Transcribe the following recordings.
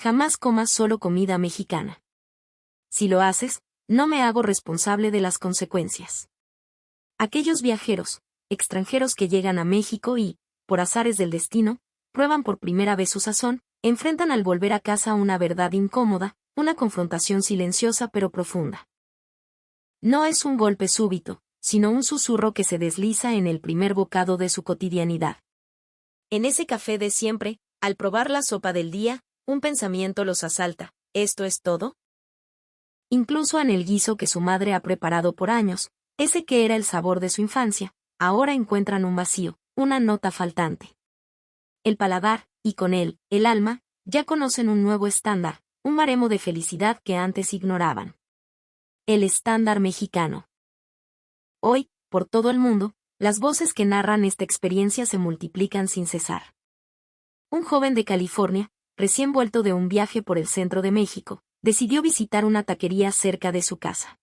jamás comas solo comida mexicana. Si lo haces, no me hago responsable de las consecuencias. Aquellos viajeros, extranjeros que llegan a México y, por azares del destino, prueban por primera vez su sazón, enfrentan al volver a casa una verdad incómoda, una confrontación silenciosa pero profunda. No es un golpe súbito, sino un susurro que se desliza en el primer bocado de su cotidianidad. En ese café de siempre, al probar la sopa del día, un pensamiento los asalta. ¿Esto es todo? Incluso en el guiso que su madre ha preparado por años, ese que era el sabor de su infancia, ahora encuentran un vacío, una nota faltante. El paladar, y con él, el alma, ya conocen un nuevo estándar, un baremo de felicidad que antes ignoraban. El estándar mexicano. Hoy, por todo el mundo, las voces que narran esta experiencia se multiplican sin cesar. Un joven de California, recién vuelto de un viaje por el centro de México, decidió visitar una taquería cerca de su casa.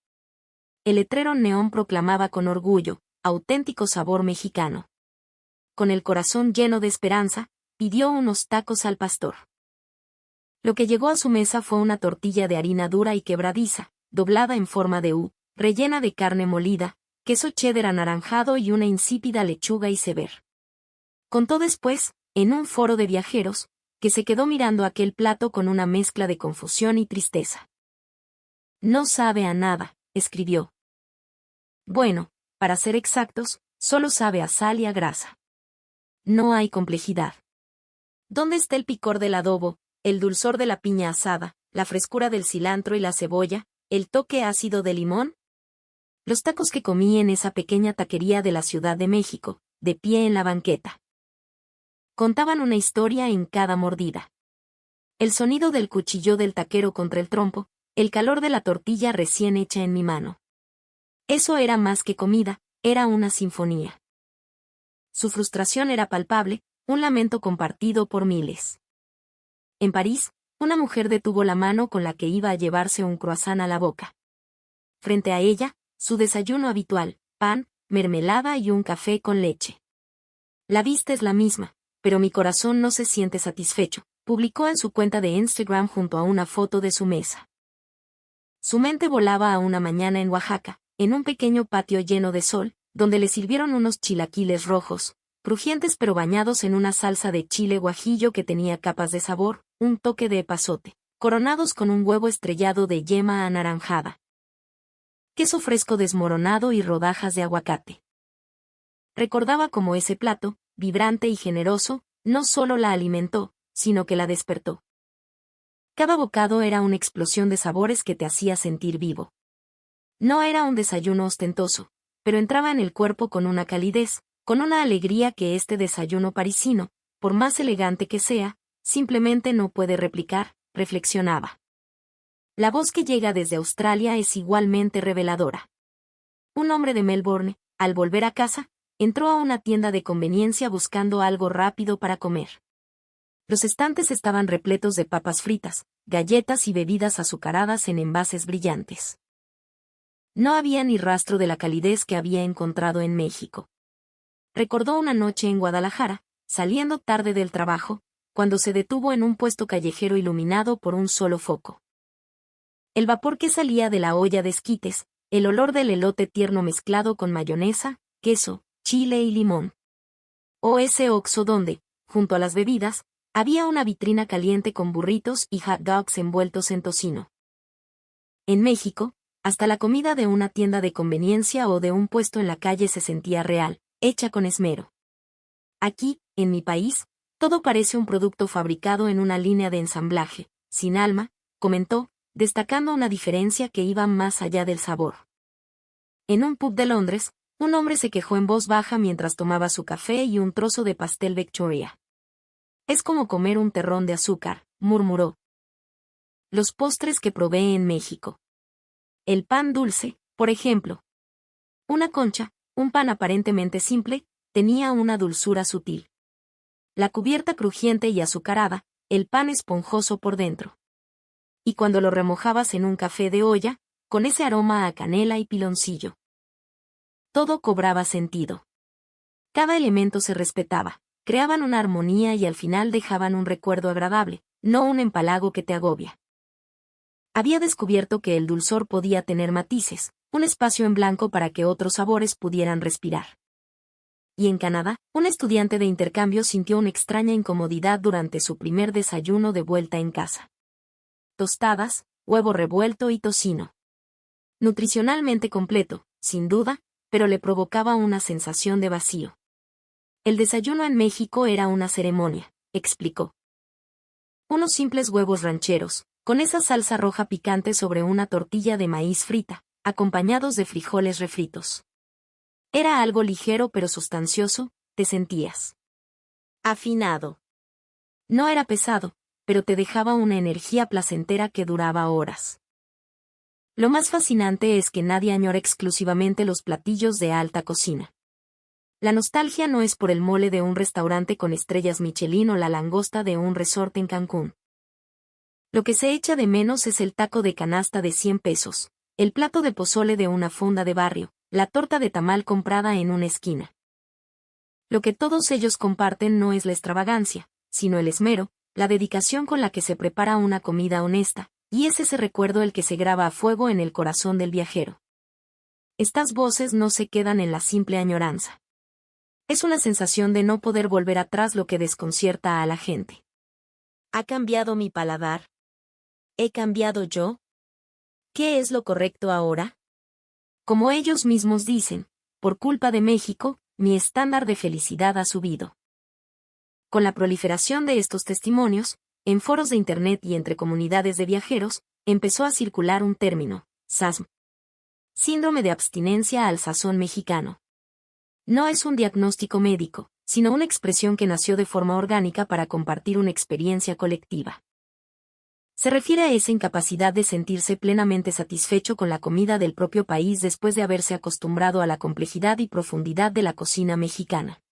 El letrero neón proclamaba con orgullo, auténtico sabor mexicano. Con el corazón lleno de esperanza, pidió unos tacos al pastor. Lo que llegó a su mesa fue una tortilla de harina dura y quebradiza, doblada en forma de U, rellena de carne molida, queso cheddar anaranjado y una insípida lechuga iceberg. Contó después, en un foro de viajeros, que se quedó mirando aquel plato con una mezcla de confusión y tristeza. No sabe a nada, escribió. Bueno, para ser exactos, solo sabe a sal y a grasa. No hay complejidad. ¿Dónde está el picor del adobo, el dulzor de la piña asada, la frescura del cilantro y la cebolla, el toque ácido de limón? Los tacos que comí en esa pequeña taquería de la Ciudad de México, de pie en la banqueta. Contaban una historia en cada mordida. El sonido del cuchillo del taquero contra el trompo, el calor de la tortilla recién hecha en mi mano. Eso era más que comida, era una sinfonía. Su frustración era palpable, un lamento compartido por miles. En París, una mujer detuvo la mano con la que iba a llevarse un croissant a la boca. Frente a ella, su desayuno habitual, pan, mermelada y un café con leche. La vista es la misma, pero mi corazón no se siente satisfecho, publicó en su cuenta de Instagram junto a una foto de su mesa. Su mente volaba a una mañana en Oaxaca, en un pequeño patio lleno de sol, donde le sirvieron unos chilaquiles rojos, crujientes pero bañados en una salsa de chile guajillo que tenía capas de sabor, un toque de epazote, coronados con un huevo estrellado de yema anaranjada. Queso fresco desmoronado y rodajas de aguacate. Recordaba cómo ese plato, vibrante y generoso, no solo la alimentó, sino que la despertó. Cada bocado era una explosión de sabores que te hacía sentir vivo. No era un desayuno ostentoso, pero entraba en el cuerpo con una calidez, con una alegría que este desayuno parisino, por más elegante que sea, simplemente no puede replicar, reflexionaba. La voz que llega desde Australia es igualmente reveladora. Un hombre de Melbourne, al volver a casa, entró a una tienda de conveniencia buscando algo rápido para comer. Los estantes estaban repletos de papas fritas, galletas y bebidas azucaradas en envases brillantes. No había ni rastro de la calidez que había encontrado en México. Recordó una noche en Guadalajara, saliendo tarde del trabajo, cuando se detuvo en un puesto callejero iluminado por un solo foco. El vapor que salía de la olla de esquites, el olor del elote tierno mezclado con mayonesa, queso, chile y limón. O ese Oxxo donde, junto a las bebidas, había una vitrina caliente con burritos y hot dogs envueltos en tocino. En México, hasta la comida de una tienda de conveniencia o de un puesto en la calle se sentía real, hecha con esmero. Aquí, en mi país, todo parece un producto fabricado en una línea de ensamblaje, sin alma, comentó, destacando una diferencia que iba más allá del sabor. En un pub de Londres, un hombre se quejó en voz baja mientras tomaba su café y un trozo de pastel Victoria. Es como comer un terrón de azúcar, murmuró. Los postres que probé en México. El pan dulce, por ejemplo. Una concha, un pan aparentemente simple, tenía una dulzura sutil. La cubierta crujiente y azucarada, el pan esponjoso por dentro. Y cuando lo remojabas en un café de olla, con ese aroma a canela y piloncillo. Todo cobraba sentido. Cada elemento se respetaba, creaban una armonía y al final dejaban un recuerdo agradable, no un empalago que te agobia. Había descubierto que el dulzor podía tener matices, un espacio en blanco para que otros sabores pudieran respirar. Y en Canadá, un estudiante de intercambio sintió una extraña incomodidad durante su primer desayuno de vuelta en casa. Tostadas, huevo revuelto y tocino. Nutricionalmente completo, sin duda, pero le provocaba una sensación de vacío. El desayuno en México era una ceremonia, explicó. Unos simples huevos rancheros, con esa salsa roja picante sobre una tortilla de maíz frita, acompañados de frijoles refritos. Era algo ligero pero sustancioso, te sentías afinado. No era pesado, pero te dejaba una energía placentera que duraba horas. Lo más fascinante es que nadie añora exclusivamente los platillos de alta cocina. La nostalgia no es por el mole de un restaurante con estrellas Michelin o la langosta de un resort en Cancún. Lo que se echa de menos es el taco de canasta de 100 pesos, el plato de pozole de una fonda de barrio, la torta de tamal comprada en una esquina. Lo que todos ellos comparten no es la extravagancia, sino el esmero, la dedicación con la que se prepara una comida honesta, y es ese recuerdo el que se graba a fuego en el corazón del viajero. Estas voces no se quedan en la simple añoranza. Es una sensación de no poder volver atrás lo que desconcierta a la gente. ¿Ha cambiado mi paladar? ¿He cambiado yo? ¿Qué es lo correcto ahora? Como ellos mismos dicen, por culpa de México, mi estándar de felicidad ha subido. Con la proliferación de estos testimonios, en foros de Internet y entre comunidades de viajeros, empezó a circular un término, SASM. Síndrome de abstinencia al sazón mexicano. No es un diagnóstico médico, sino una expresión que nació de forma orgánica para compartir una experiencia colectiva. Se refiere a esa incapacidad de sentirse plenamente satisfecho con la comida del propio país después de haberse acostumbrado a la complejidad y profundidad de la cocina mexicana.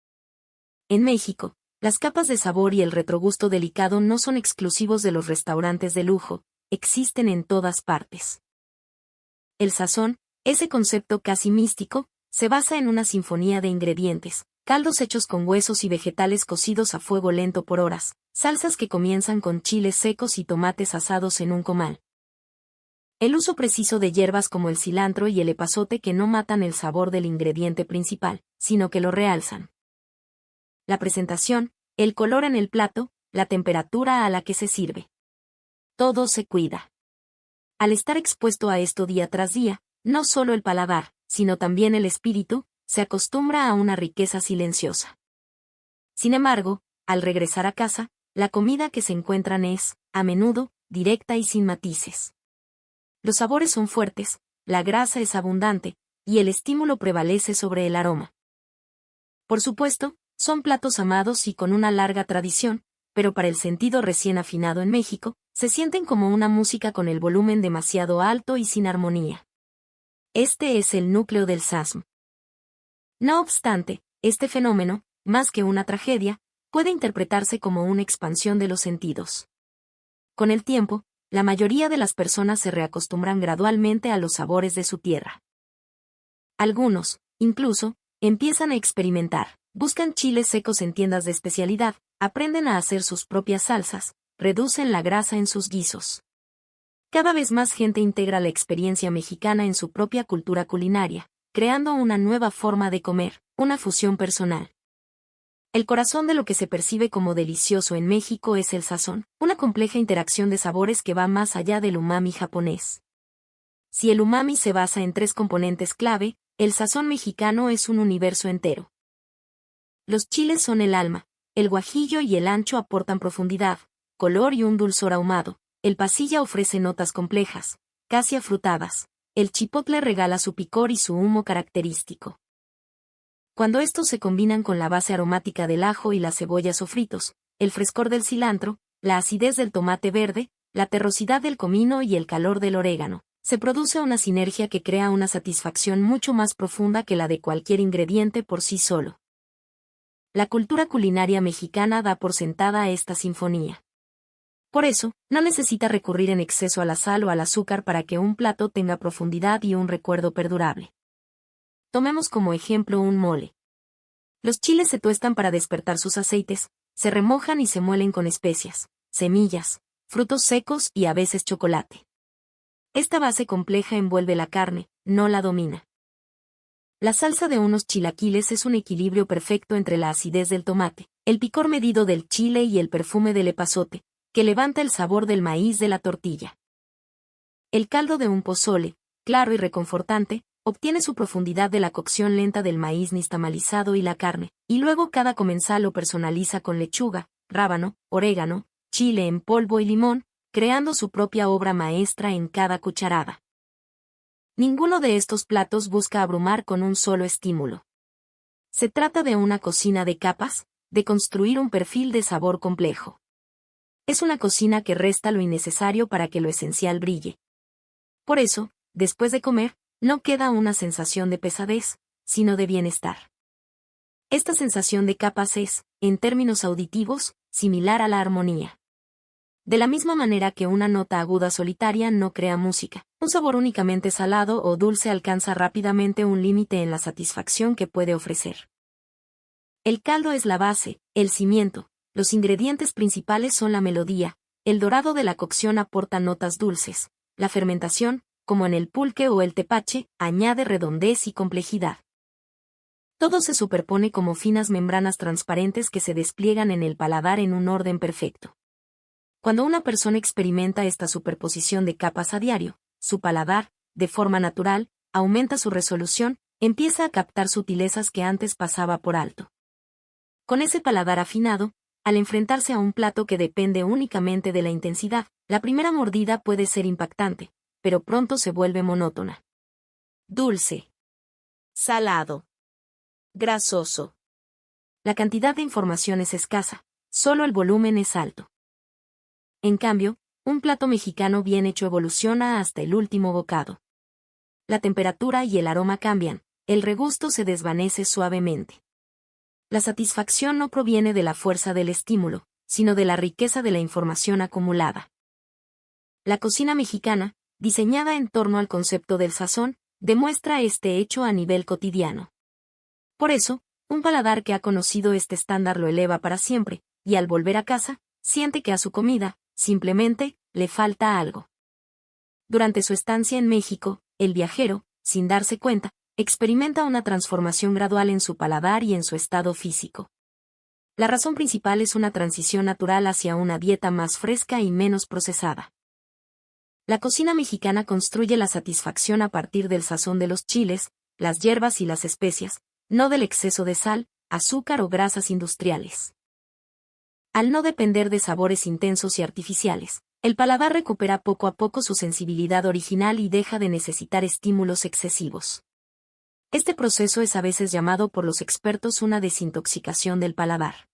En México, las capas de sabor y el retrogusto delicado no son exclusivos de los restaurantes de lujo, existen en todas partes. El sazón, ese concepto casi místico, se basa en una sinfonía de ingredientes, caldos hechos con huesos y vegetales cocidos a fuego lento por horas, salsas que comienzan con chiles secos y tomates asados en un comal. El uso preciso de hierbas como el cilantro y el epazote que no matan el sabor del ingrediente principal, sino que lo realzan. La presentación, el color en el plato, la temperatura a la que se sirve. Todo se cuida. Al estar expuesto a esto día tras día, no solo el paladar, sino también el espíritu, se acostumbra a una riqueza silenciosa. Sin embargo, al regresar a casa, la comida que se encuentran es, a menudo, directa y sin matices. Los sabores son fuertes, la grasa es abundante, y el estímulo prevalece sobre el aroma. Por supuesto, son platos amados y con una larga tradición, pero para el sentido recién afinado en México, se sienten como una música con el volumen demasiado alto y sin armonía. Este es el núcleo del SASM. No obstante, este fenómeno, más que una tragedia, puede interpretarse como una expansión de los sentidos. Con el tiempo, la mayoría de las personas se reacostumbran gradualmente a los sabores de su tierra. Algunos, incluso, empiezan a experimentar, buscan chiles secos en tiendas de especialidad, aprenden a hacer sus propias salsas, reducen la grasa en sus guisos. Cada vez más gente integra la experiencia mexicana en su propia cultura culinaria, creando una nueva forma de comer, una fusión personal. El corazón de lo que se percibe como delicioso en México es el sazón, una compleja interacción de sabores que va más allá del umami japonés. Si el umami se basa en 3 componentes clave, el sazón mexicano es un universo entero. Los chiles son el alma, el guajillo y el ancho aportan profundidad, color y un dulzor ahumado, el pasilla ofrece notas complejas, casi afrutadas, el chipotle regala su picor y su humo característico. Cuando estos se combinan con la base aromática del ajo y las cebollas sofritos, el frescor del cilantro, la acidez del tomate verde, la terrosidad del comino y el calor del orégano, se produce una sinergia que crea una satisfacción mucho más profunda que la de cualquier ingrediente por sí solo. La cultura culinaria mexicana da por sentada esta sinfonía. Por eso, no necesita recurrir en exceso a la sal o al azúcar para que un plato tenga profundidad y un recuerdo perdurable. Tomemos como ejemplo un mole. Los chiles se tuestan para despertar sus aceites, se remojan y se muelen con especias, semillas, frutos secos y a veces chocolate. Esta base compleja envuelve la carne, no la domina. La salsa de unos chilaquiles es un equilibrio perfecto entre la acidez del tomate, el picor medido del chile y el perfume del epazote, que levanta el sabor del maíz de la tortilla. El caldo de un pozole, claro y reconfortante, obtiene su profundidad de la cocción lenta del maíz nixtamalizado y la carne, y luego cada comensal lo personaliza con lechuga, rábano, orégano, chile en polvo y limón, creando su propia obra maestra en cada cucharada. Ninguno de estos platos busca abrumar con un solo estímulo. Se trata de una cocina de capas, de construir un perfil de sabor complejo. Es una cocina que resta lo innecesario para que lo esencial brille. Por eso, después de comer, no queda una sensación de pesadez, sino de bienestar. Esta sensación de capas es, en términos auditivos, similar a la armonía. De la misma manera que una nota aguda solitaria no crea música, un sabor únicamente salado o dulce alcanza rápidamente un límite en la satisfacción que puede ofrecer. El caldo es la base, el cimiento, los ingredientes principales son la melodía, el dorado de la cocción aporta notas dulces, la fermentación, como en el pulque o el tepache, añade redondez y complejidad. Todo se superpone como finas membranas transparentes que se despliegan en el paladar en un orden perfecto. Cuando una persona experimenta esta superposición de capas a diario, su paladar, de forma natural, aumenta su resolución, empieza a captar sutilezas que antes pasaba por alto. Con ese paladar afinado, al enfrentarse a un plato que depende únicamente de la intensidad, la primera mordida puede ser impactante, pero pronto se vuelve monótona. Dulce. Salado. Grasoso. La cantidad de información es escasa, solo el volumen es alto. En cambio, un plato mexicano bien hecho evoluciona hasta el último bocado. La temperatura y el aroma cambian, el regusto se desvanece suavemente. La satisfacción no proviene de la fuerza del estímulo, sino de la riqueza de la información acumulada. La cocina mexicana, diseñada en torno al concepto del sazón, demuestra este hecho a nivel cotidiano. Por eso, un paladar que ha conocido este estándar lo eleva para siempre, y al volver a casa, siente que a su comida, simplemente, le falta algo. Durante su estancia en México, el viajero, sin darse cuenta, experimenta una transformación gradual en su paladar y en su estado físico. La razón principal es una transición natural hacia una dieta más fresca y menos procesada. La cocina mexicana construye la satisfacción a partir del sazón de los chiles, las hierbas y las especias, no del exceso de sal, azúcar o grasas industriales. Al no depender de sabores intensos y artificiales, el paladar recupera poco a poco su sensibilidad original y deja de necesitar estímulos excesivos. Este proceso es a veces llamado por los expertos una desintoxicación del paladar.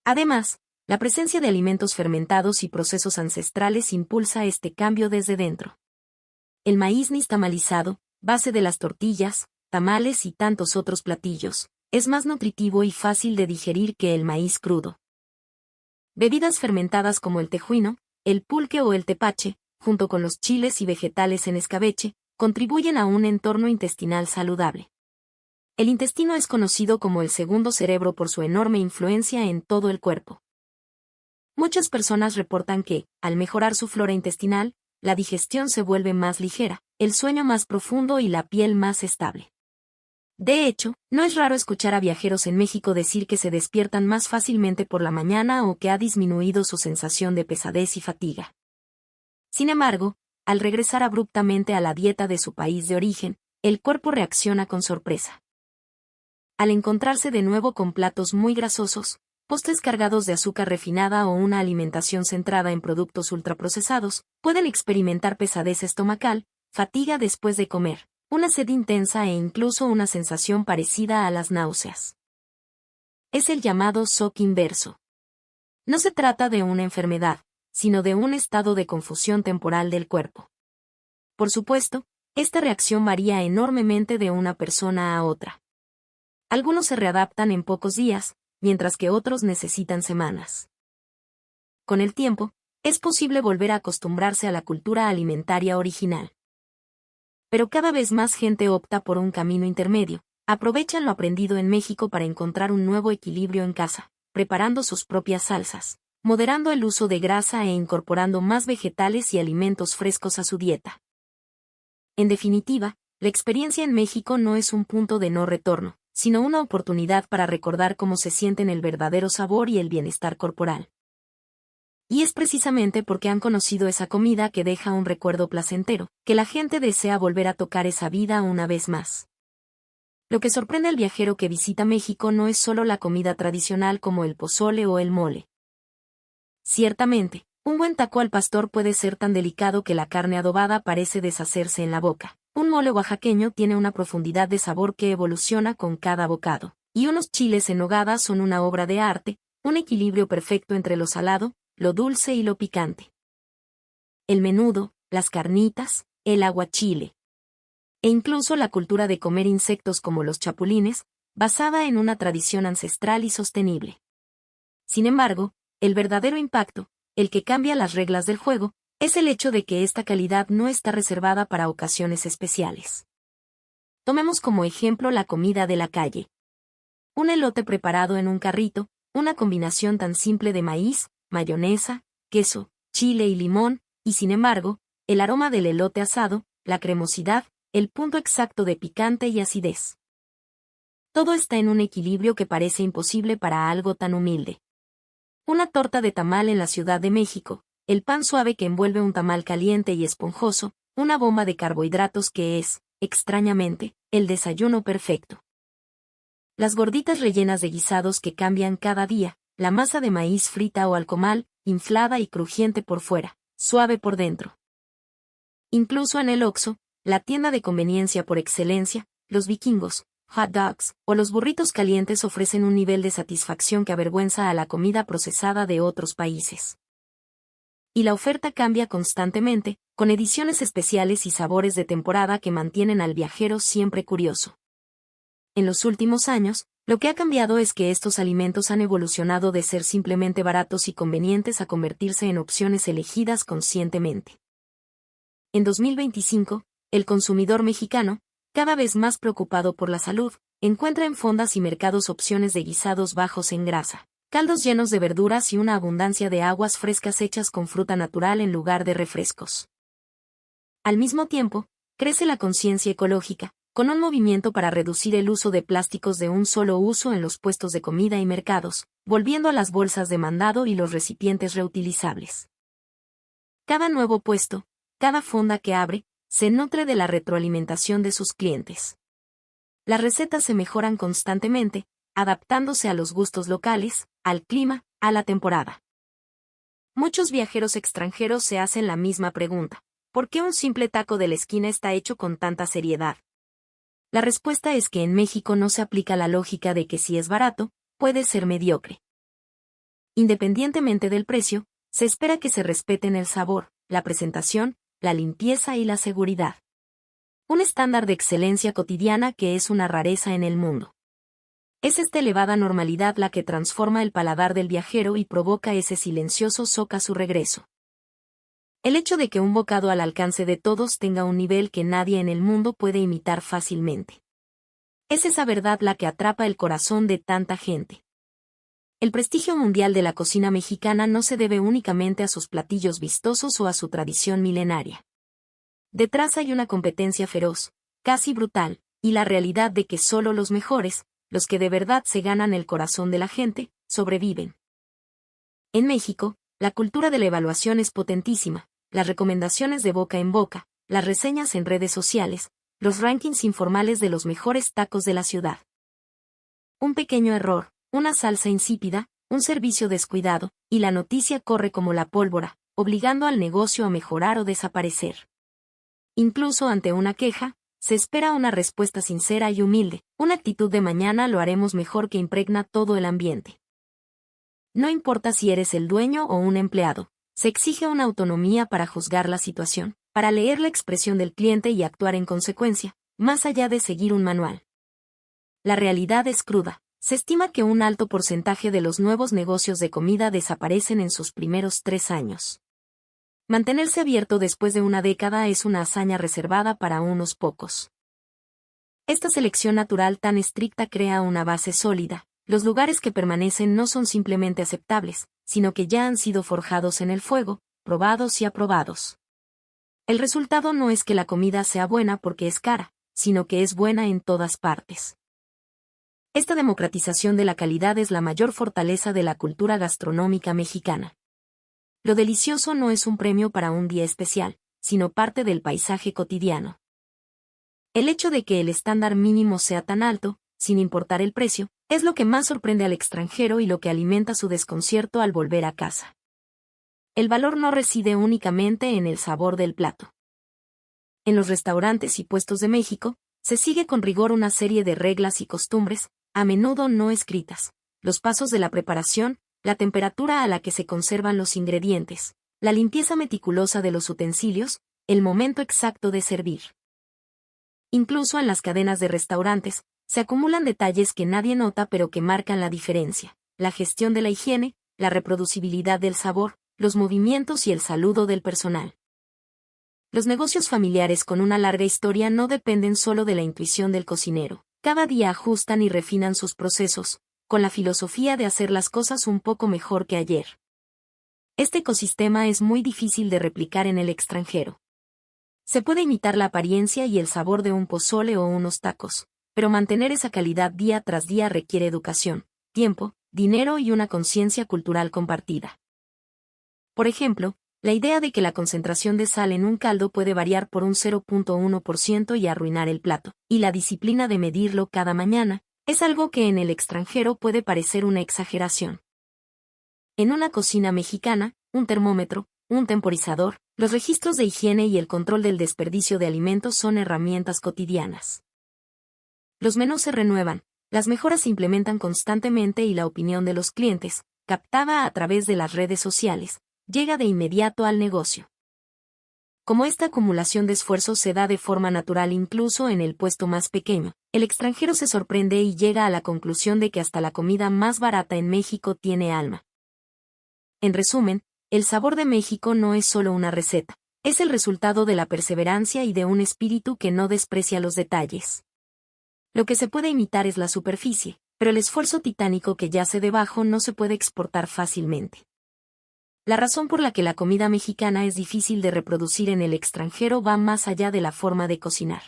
Además, la presencia de alimentos fermentados y procesos ancestrales impulsa este cambio desde dentro. El maíz nixtamalizado, base de las tortillas, tamales y tantos otros platillos, es más nutritivo y fácil de digerir que el maíz crudo. Bebidas fermentadas como el tejuino, el pulque o el tepache, junto con los chiles y vegetales en escabeche, contribuyen a un entorno intestinal saludable. El intestino es conocido como el segundo cerebro por su enorme influencia en todo el cuerpo. Muchas personas reportan que, al mejorar su flora intestinal, la digestión se vuelve más ligera, el sueño más profundo y la piel más estable. De hecho, no es raro escuchar a viajeros en México decir que se despiertan más fácilmente por la mañana o que ha disminuido su sensación de pesadez y fatiga. Sin embargo, al regresar abruptamente a la dieta de su país de origen, el cuerpo reacciona con sorpresa. Al encontrarse de nuevo con platos muy grasosos, postres cargados de azúcar refinada o una alimentación centrada en productos ultraprocesados, pueden experimentar pesadez estomacal, fatiga después de comer, una sed intensa e incluso una sensación parecida a las náuseas. Es el llamado shock inverso. No se trata de una enfermedad, sino de un estado de confusión temporal del cuerpo. Por supuesto, esta reacción varía enormemente de una persona a otra. Algunos se readaptan en pocos días, mientras que otros necesitan semanas. Con el tiempo, es posible volver a acostumbrarse a la cultura alimentaria original. Pero cada vez más gente opta por un camino intermedio, aprovechan lo aprendido en México para encontrar un nuevo equilibrio en casa, preparando sus propias salsas, moderando el uso de grasa e incorporando más vegetales y alimentos frescos a su dieta. En definitiva, la experiencia en México no es un punto de no retorno, sino una oportunidad para recordar cómo se sienten el verdadero sabor y el bienestar corporal. Y es precisamente porque han conocido esa comida que deja un recuerdo placentero, que la gente desea volver a tocar esa vida una vez más. Lo que sorprende al viajero que visita México no es solo la comida tradicional como el pozole o el mole. Ciertamente, un buen taco al pastor puede ser tan delicado que la carne adobada parece deshacerse en la boca. Un mole oaxaqueño tiene una profundidad de sabor que evoluciona con cada bocado. Y unos chiles en nogada son una obra de arte, un equilibrio perfecto entre lo salado, lo dulce y lo picante. El menudo, las carnitas, el aguachile. E incluso la cultura de comer insectos como los chapulines, basada en una tradición ancestral y sostenible. Sin embargo, el verdadero impacto, el que cambia las reglas del juego, es el hecho de que esta calidad no está reservada para ocasiones especiales. Tomemos como ejemplo la comida de la calle. Un elote preparado en un carrito, una combinación tan simple de maíz, mayonesa, queso, chile y limón, y sin embargo, el aroma del elote asado, la cremosidad, el punto exacto de picante y acidez. Todo está en un equilibrio que parece imposible para algo tan humilde. Una torta de tamal en la Ciudad de México, el pan suave que envuelve un tamal caliente y esponjoso, una bomba de carbohidratos que es, extrañamente, el desayuno perfecto. Las gorditas rellenas de guisados que cambian cada día, la masa de maíz frita o al comal, inflada y crujiente por fuera, suave por dentro. Incluso en el Oxxo, la tienda de conveniencia por excelencia, los vikingos, hot dogs o los burritos calientes ofrecen un nivel de satisfacción que avergüenza a la comida procesada de otros países. Y la oferta cambia constantemente, con ediciones especiales y sabores de temporada que mantienen al viajero siempre curioso. En los últimos años, lo que ha cambiado es que estos alimentos han evolucionado de ser simplemente baratos y convenientes a convertirse en opciones elegidas conscientemente. En 2025, el consumidor mexicano, cada vez más preocupado por la salud, encuentra en fondas y mercados opciones de guisados bajos en grasa, caldos llenos de verduras y una abundancia de aguas frescas hechas con fruta natural en lugar de refrescos. Al mismo tiempo, crece la conciencia ecológica, con un movimiento para reducir el uso de plásticos de un solo uso en los puestos de comida y mercados, volviendo a las bolsas de mandado y los recipientes reutilizables. Cada nuevo puesto, cada fonda que abre, se nutre de la retroalimentación de sus clientes. Las recetas se mejoran constantemente, adaptándose a los gustos locales, al clima, a la temporada. Muchos viajeros extranjeros se hacen la misma pregunta: ¿por qué un simple taco de la esquina está hecho con tanta seriedad? La respuesta es que en México no se aplica la lógica de que si es barato, puede ser mediocre. Independientemente del precio, se espera que se respeten el sabor, la presentación, la limpieza y la seguridad. Un estándar de excelencia cotidiana que es una rareza en el mundo. Es esta elevada normalidad la que transforma el paladar del viajero y provoca ese silencioso shock a su regreso. El hecho de que un bocado al alcance de todos tenga un nivel que nadie en el mundo puede imitar fácilmente. Es esa verdad la que atrapa el corazón de tanta gente. El prestigio mundial de la cocina mexicana no se debe únicamente a sus platillos vistosos o a su tradición milenaria. Detrás hay una competencia feroz, casi brutal, y la realidad de que solo los mejores, los que de verdad se ganan el corazón de la gente, sobreviven. En México, la cultura de la evaluación es potentísima, las recomendaciones de boca en boca, las reseñas en redes sociales, los rankings informales de los mejores tacos de la ciudad. Un pequeño error, una salsa insípida, un servicio descuidado, y la noticia corre como la pólvora, obligando al negocio a mejorar o desaparecer. Incluso ante una queja, se espera una respuesta sincera y humilde, una actitud de mañana lo haremos mejor que impregna todo el ambiente. No importa si eres el dueño o un empleado, se exige una autonomía para juzgar la situación, para leer la expresión del cliente y actuar en consecuencia, más allá de seguir un manual. La realidad es cruda. Se estima que un alto porcentaje de los nuevos negocios de comida desaparecen en sus primeros 3 años. Mantenerse abierto después de una década es una hazaña reservada para unos pocos. Esta selección natural tan estricta crea una base sólida. Los lugares que permanecen no son simplemente aceptables, sino que ya han sido forjados en el fuego, probados y aprobados. El resultado no es que la comida sea buena porque es cara, sino que es buena en todas partes. Esta democratización de la calidad es la mayor fortaleza de la cultura gastronómica mexicana. Lo delicioso no es un premio para un día especial, sino parte del paisaje cotidiano. El hecho de que el estándar mínimo sea tan alto, sin importar el precio, es lo que más sorprende al extranjero y lo que alimenta su desconcierto al volver a casa. El valor no reside únicamente en el sabor del plato. En los restaurantes y puestos de México, se sigue con rigor una serie de reglas y costumbres, a menudo no escritas: los pasos de la preparación, la temperatura a la que se conservan los ingredientes, la limpieza meticulosa de los utensilios, el momento exacto de servir. Incluso en las cadenas de restaurantes, se acumulan detalles que nadie nota pero que marcan la diferencia: la gestión de la higiene, la reproducibilidad del sabor, los movimientos y el saludo del personal. Los negocios familiares con una larga historia no dependen solo de la intuición del cocinero. Cada día ajustan y refinan sus procesos, con la filosofía de hacer las cosas un poco mejor que ayer. Este ecosistema es muy difícil de replicar en el extranjero. Se puede imitar la apariencia y el sabor de un pozole o unos tacos, pero mantener esa calidad día tras día requiere educación, tiempo, dinero y una conciencia cultural compartida. Por ejemplo, la idea de que la concentración de sal en un caldo puede variar por un 0,1% y arruinar el plato, y la disciplina de medirlo cada mañana, es algo que en el extranjero puede parecer una exageración. En una cocina mexicana, un termómetro, un temporizador, los registros de higiene y el control del desperdicio de alimentos son herramientas cotidianas. Los menús se renuevan, las mejoras se implementan constantemente y la opinión de los clientes, captada a través de las redes sociales, llega de inmediato al negocio. Como esta acumulación de esfuerzos se da de forma natural incluso en el puesto más pequeño, el extranjero se sorprende y llega a la conclusión de que hasta la comida más barata en México tiene alma. En resumen, el sabor de México no es solo una receta, es el resultado de la perseverancia y de un espíritu que no desprecia los detalles. Lo que se puede imitar es la superficie, pero el esfuerzo titánico que yace debajo no se puede exportar fácilmente. La razón por la que la comida mexicana es difícil de reproducir en el extranjero va más allá de la forma de cocinar.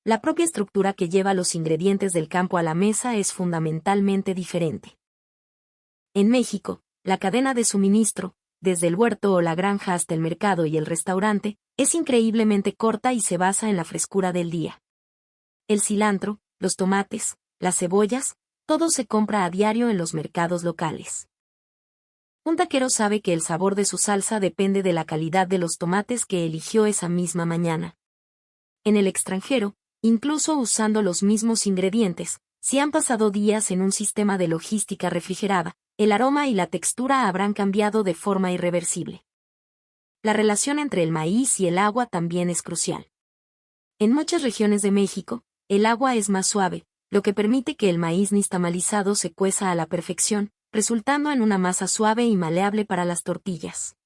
La propia estructura que lleva los ingredientes del campo a la mesa es fundamentalmente diferente. En México, la cadena de suministro, desde el huerto o la granja hasta el mercado y el restaurante, es increíblemente corta y se basa en la frescura del día. El cilantro, los tomates, las cebollas, todo se compra a diario en los mercados locales. Un taquero sabe que el sabor de su salsa depende de la calidad de los tomates que eligió esa misma mañana. En el extranjero, incluso usando los mismos ingredientes, si han pasado días en un sistema de logística refrigerada, el aroma y la textura habrán cambiado de forma irreversible. La relación entre el maíz y el agua también es crucial. En muchas regiones de México, el agua es más suave, lo que permite que el maíz nixtamalizado se cueza a la perfección, resultando en una masa suave y maleable para las tortillas.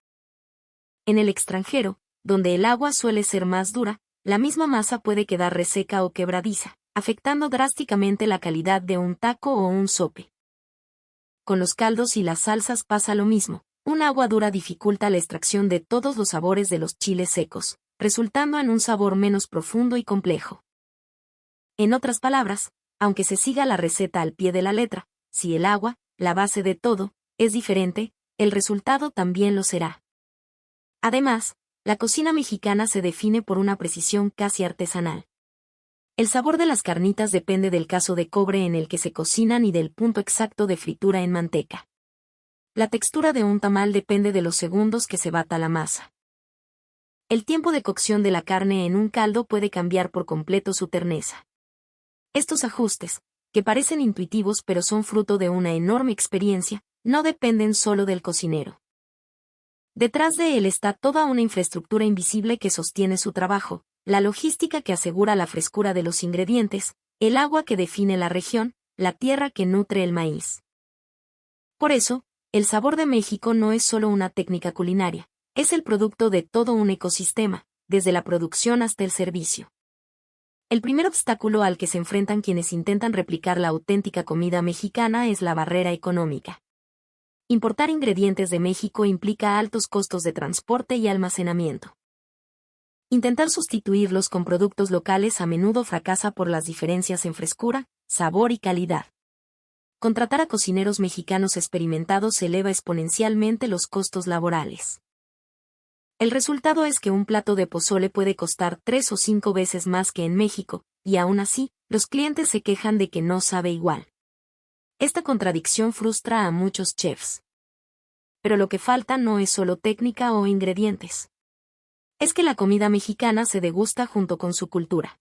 En el extranjero, donde el agua suele ser más dura, la misma masa puede quedar reseca o quebradiza, afectando drásticamente la calidad de un taco o un sope. Con los caldos y las salsas pasa lo mismo. Un agua dura dificulta la extracción de todos los sabores de los chiles secos, resultando en un sabor menos profundo y complejo. En otras palabras, aunque se siga la receta al pie de la letra, si el agua, la base de todo, es diferente, el resultado también lo será. Además, la cocina mexicana se define por una precisión casi artesanal. El sabor de las carnitas depende del caso de cobre en el que se cocinan y del punto exacto de fritura en manteca. La textura de un tamal depende de los segundos que se bata la masa. El tiempo de cocción de la carne en un caldo puede cambiar por completo su terneza. Estos ajustes, que parecen intuitivos pero son fruto de una enorme experiencia, no dependen solo del cocinero. Detrás de él está toda una infraestructura invisible que sostiene su trabajo, la logística que asegura la frescura de los ingredientes, el agua que define la región, la tierra que nutre el maíz. Por eso, el sabor de México no es solo una técnica culinaria, es el producto de todo un ecosistema, desde la producción hasta el servicio. El primer obstáculo al que se enfrentan quienes intentan replicar la auténtica comida mexicana es la barrera económica. Importar ingredientes de México implica altos costos de transporte y almacenamiento. Intentar sustituirlos con productos locales a menudo fracasa por las diferencias en frescura, sabor y calidad. Contratar a cocineros mexicanos experimentados eleva exponencialmente los costos laborales. El resultado es que un plato de pozole puede costar 3 o 5 veces más que en México, y aún así, los clientes se quejan de que no sabe igual. Esta contradicción frustra a muchos chefs. Pero lo que falta no es solo técnica o ingredientes. Es que la comida mexicana se degusta junto con su cultura.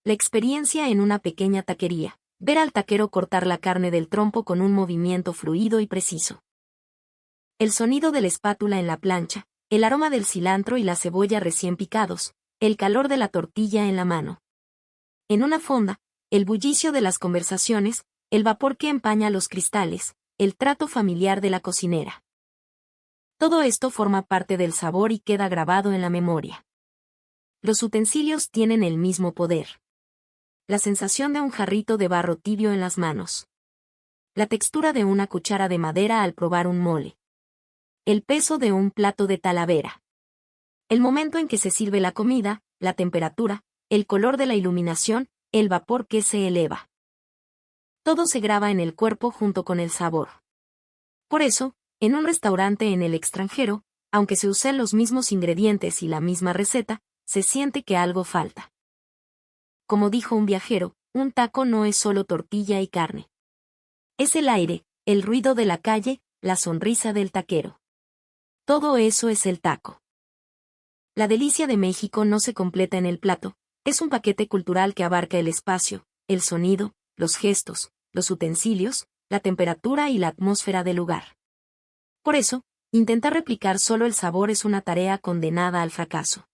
La experiencia en una pequeña taquería, ver al taquero cortar la carne del trompo con un movimiento fluido y preciso. El sonido de la espátula en la plancha, el aroma del cilantro y la cebolla recién picados, el calor de la tortilla en la mano. En una fonda, el bullicio de las conversaciones, el vapor que empaña los cristales, el trato familiar de la cocinera. Todo esto forma parte del sabor y queda grabado en la memoria. Los utensilios tienen el mismo poder. La sensación de un jarrito de barro tibio en las manos. La textura de una cuchara de madera al probar un mole. El peso de un plato de Talavera. El momento en que se sirve la comida, la temperatura, el color de la iluminación, el vapor que se eleva. Todo se graba en el cuerpo junto con el sabor. Por eso, en un restaurante en el extranjero, aunque se usen los mismos ingredientes y la misma receta, se siente que algo falta. Como dijo un viajero, un taco no es solo tortilla y carne. Es el aire, el ruido de la calle, la sonrisa del taquero. Todo eso es el taco. La delicia de México no se completa en el plato, es un paquete cultural que abarca el espacio, el sonido, los gestos, los utensilios, la temperatura y la atmósfera del lugar. Por eso, intentar replicar solo el sabor es una tarea condenada al fracaso.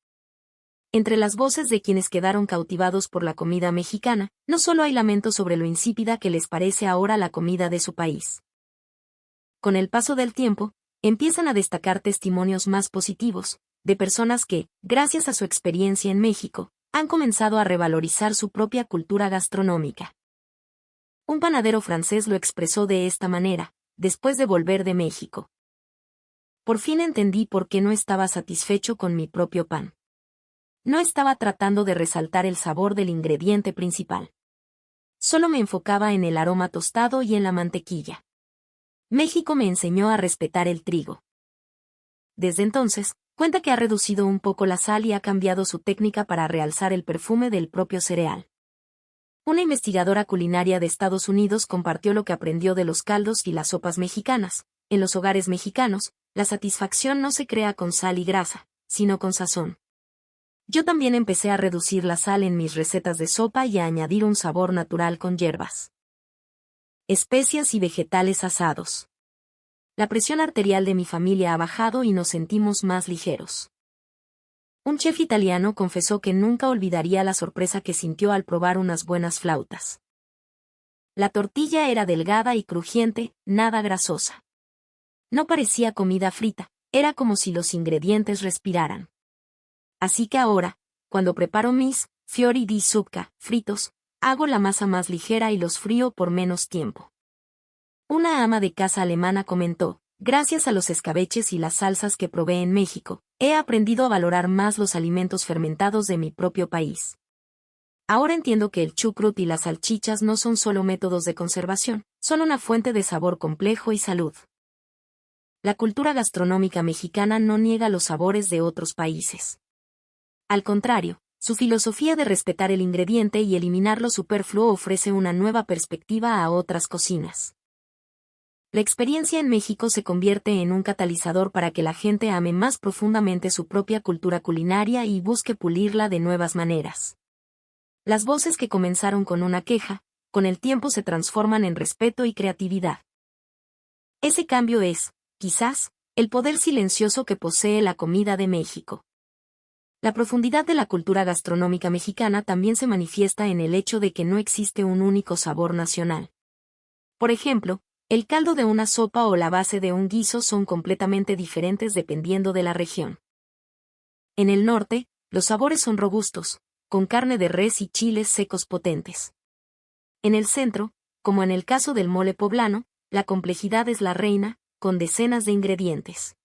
Entre las voces de quienes quedaron cautivados por la comida mexicana, no solo hay lamentos sobre lo insípida que les parece ahora la comida de su país. Con el paso del tiempo, empiezan a destacar testimonios más positivos, de personas que, gracias a su experiencia en México, han comenzado a revalorizar su propia cultura gastronómica. Un panadero francés lo expresó de esta manera, después de volver de México. Por fin entendí por qué no estaba satisfecho con mi propio pan. No estaba tratando de resaltar el sabor del ingrediente principal. Solo me enfocaba en el aroma tostado y en la mantequilla. México me enseñó a respetar el trigo. Desde entonces, cuenta que ha reducido un poco la sal y ha cambiado su técnica para realzar el perfume del propio cereal. Una investigadora culinaria de Estados Unidos compartió lo que aprendió de los caldos y las sopas mexicanas. En los hogares mexicanos, la satisfacción no se crea con sal y grasa, sino con sazón. Yo también empecé a reducir la sal en mis recetas de sopa y a añadir un sabor natural con hierbas, especias y vegetales asados. La presión arterial de mi familia ha bajado y nos sentimos más ligeros. Un chef italiano confesó que nunca olvidaría la sorpresa que sintió al probar unas buenas flautas. La tortilla era delgada y crujiente, nada grasosa. No parecía comida frita, era como si los ingredientes respiraran. Así que ahora, cuando preparo mis fiori di zucca fritos, hago la masa más ligera y los frío por menos tiempo. Una ama de casa alemana comentó, gracias a los escabeches y las salsas que probé en México, he aprendido a valorar más los alimentos fermentados de mi propio país. Ahora entiendo que el chucrut y las salchichas no son solo métodos de conservación, son una fuente de sabor complejo y salud. La cultura gastronómica mexicana no niega los sabores de otros países. Al contrario, su filosofía de respetar el ingrediente y eliminar lo superfluo ofrece una nueva perspectiva a otras cocinas. La experiencia en México se convierte en un catalizador para que la gente ame más profundamente su propia cultura culinaria y busque pulirla de nuevas maneras. Las voces que comenzaron con una queja, con el tiempo se transforman en respeto y creatividad. Ese cambio es, quizás, el poder silencioso que posee la comida de México. La profundidad de la cultura gastronómica mexicana también se manifiesta en el hecho de que no existe un único sabor nacional. Por ejemplo, el caldo de una sopa o la base de un guiso son completamente diferentes dependiendo de la región. En el norte, los sabores son robustos, con carne de res y chiles secos potentes. En el centro, como en el caso del mole poblano, la complejidad es la reina, con decenas de ingredientes.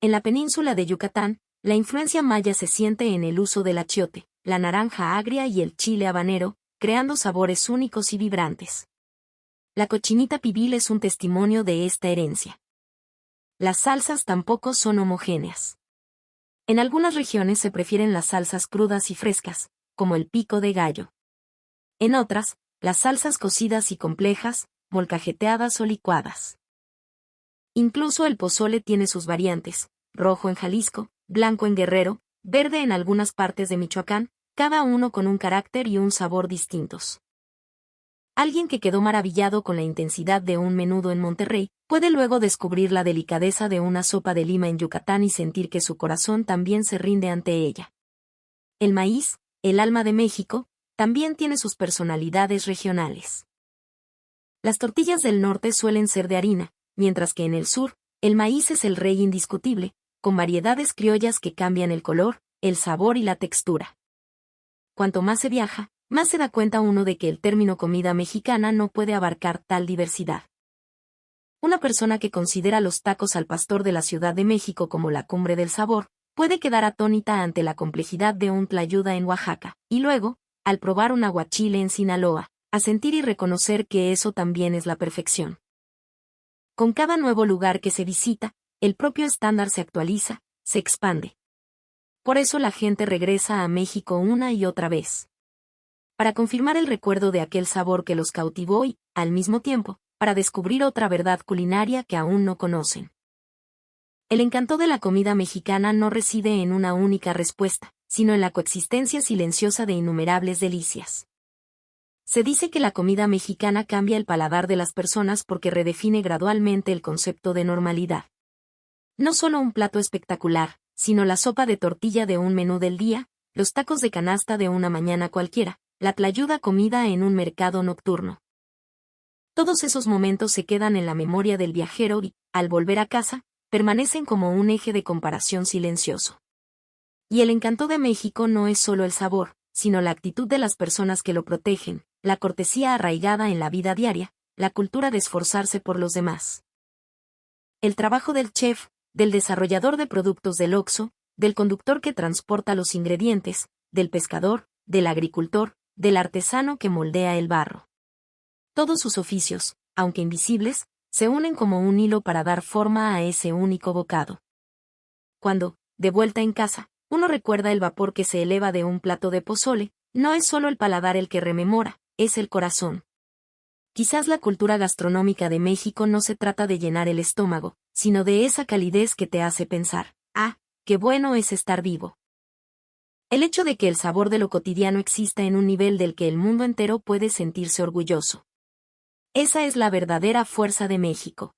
En la península de Yucatán, la influencia maya se siente en el uso del achiote, la naranja agria y el chile habanero, creando sabores únicos y vibrantes. La cochinita pibil es un testimonio de esta herencia. Las salsas tampoco son homogéneas. En algunas regiones se prefieren las salsas crudas y frescas, como el pico de gallo. En otras, las salsas cocidas y complejas, molcajeteadas o licuadas. Incluso el pozole tiene sus variantes, rojo en Jalisco, blanco en Guerrero, verde en algunas partes de Michoacán, cada uno con un carácter y un sabor distintos. Alguien que quedó maravillado con la intensidad de un menudo en Monterrey, puede luego descubrir la delicadeza de una sopa de lima en Yucatán y sentir que su corazón también se rinde ante ella. El maíz, el alma de México, también tiene sus personalidades regionales. Las tortillas del norte suelen ser de harina, mientras que en el sur, el maíz es el rey indiscutible, con variedades criollas que cambian el color, el sabor y la textura. Cuanto más se viaja, más se da cuenta uno de que el término comida mexicana no puede abarcar tal diversidad. Una persona que considera los tacos al pastor de la Ciudad de México como la cumbre del sabor, puede quedar atónita ante la complejidad de un tlayuda en Oaxaca, y luego, al probar un aguachile en Sinaloa, a sentir y reconocer que eso también es la perfección. Con cada nuevo lugar que se visita, el propio estándar se actualiza, se expande. Por eso la gente regresa a México una y otra vez. Para confirmar el recuerdo de aquel sabor que los cautivó y, al mismo tiempo, para descubrir otra verdad culinaria que aún no conocen. El encanto de la comida mexicana no reside en una única respuesta, sino en la coexistencia silenciosa de innumerables delicias. Se dice que la comida mexicana cambia el paladar de las personas porque redefine gradualmente el concepto de normalidad. No solo un plato espectacular, sino la sopa de tortilla de un menú del día, los tacos de canasta de una mañana cualquiera, la tlayuda comida en un mercado nocturno. Todos esos momentos se quedan en la memoria del viajero y, al volver a casa, permanecen como un eje de comparación silencioso. Y el encanto de México no es solo el sabor, sino la actitud de las personas que lo protegen, la cortesía arraigada en la vida diaria, la cultura de esforzarse por los demás. El trabajo del chef, del desarrollador de productos del Oxxo, del conductor que transporta los ingredientes, del pescador, del agricultor, del artesano que moldea el barro. Todos sus oficios, aunque invisibles, se unen como un hilo para dar forma a ese único bocado. Cuando, de vuelta en casa, uno recuerda el vapor que se eleva de un plato de pozole, no es solo el paladar el que rememora, es el corazón. Quizás la cultura gastronómica de México no se trata de llenar el estómago, sino de esa calidez que te hace pensar, ¡ah, qué bueno es estar vivo! El hecho de que el sabor de lo cotidiano exista en un nivel del que el mundo entero puede sentirse orgulloso. Esa es la verdadera fuerza de México.